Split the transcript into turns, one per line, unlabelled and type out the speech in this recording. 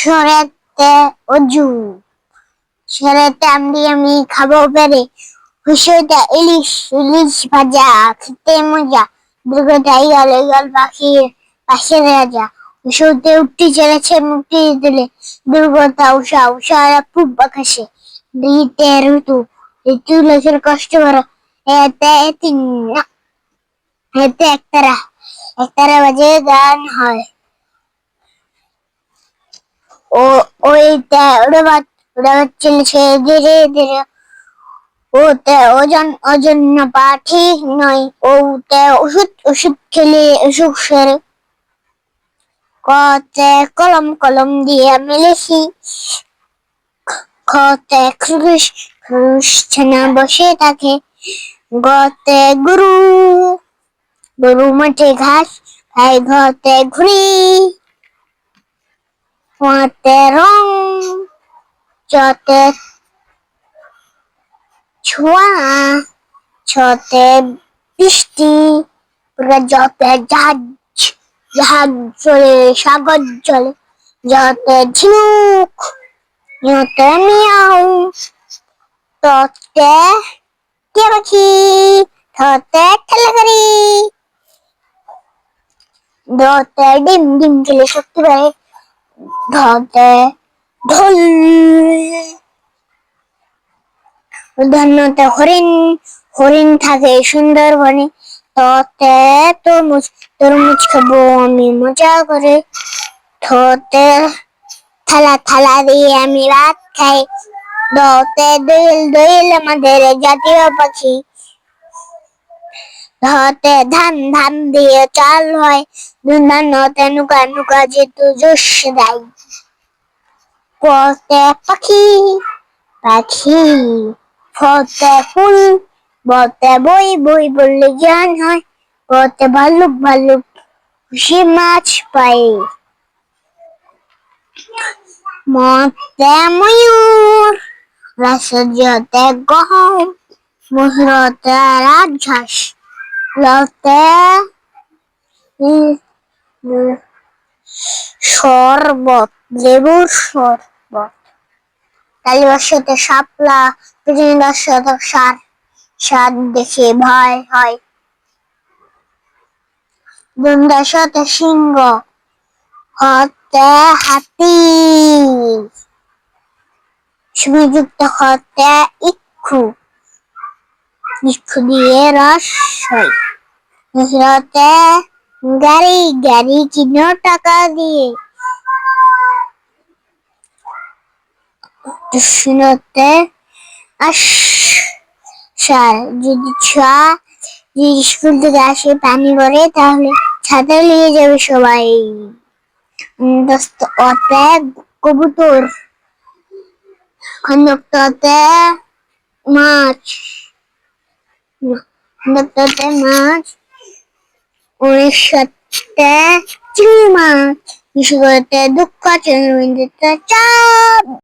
সরেতে অজু সরেতে আমি খাবো পেরে হুসইটা ইলিশ ইলিশ ভাজা খেতে মজা দুর্গটা ইগল পাখির পাশের রাজা হুসইতে উঠতে চলেছে মুক্তি দিলে দুর্গতা উষা উষারা পূব আকাশে দিতে ঋতু ঋতু লোকের কষ্ট করা এতে তিন এতে একতারা বাজে গান হয় ও ওইটা ওরা চলেছে ধীরে ধীরে ওতে ওজন পা ঠিক নয় ওতে ওষুধ খেলে অসুখ সেরে কতে কলম দিয়ে মিলেছি খতে খরুশ ছানা বসে থাকে গতে গরু মাঠে ঘাস খায় ঘতে ঘুরি ওতে রং চতে ছোঁয়া ছতে বৃষ্টি যতে জাহাজ চলে সাগর চলে যতে ঝিনুক যতে মিয়াও ততে কে পাখি থতে খেলাকারি দতে ডিম খেলে শক্তি পায় ধতে ঢোল ধন্যতে হরিণ থাকে সুন্দরবনে ততে তরমুজ খাবো আমি মজা করে থতে থালা দিয়ে আমি ভাত খাই দতে দোয়েল আমাদের জাতীয় পাখি ধতে ধান দিয়ে চাল হয় ধানতে নুকা যেহেতু জোশ দেয় পতে পাখি ফতে ফুল বতে বই বললে জ্ঞান হয় বতে ভাল্লুক খুশি মাছ পাই মতে ময়ূর রাজতে গহম ময়ূরতে রাজহাঁস লতে শরবত লেবুর শরবত কালিবার সাথে শাপলা পৃথিবীর সাথে সার দেখে ভয় হয় দুন্দার সাথে সিংহ হতে হাতি সুবিযুক্ত হতে ইক্ষু দিয়ে রস হয় হতে গাড়ি কিনো টাকা দিয়ে শুনতে সার যদি স্কুল থেকে আসে পানি ভরে তাহলে ছাতা নিয়ে যাবে সবাই অতে কবুতর খন্দকতে মাছ উনিশতে চিংড়ি মাছ বিশুগতে দুঃখ চন্দ্রবিন্দুতে চাপ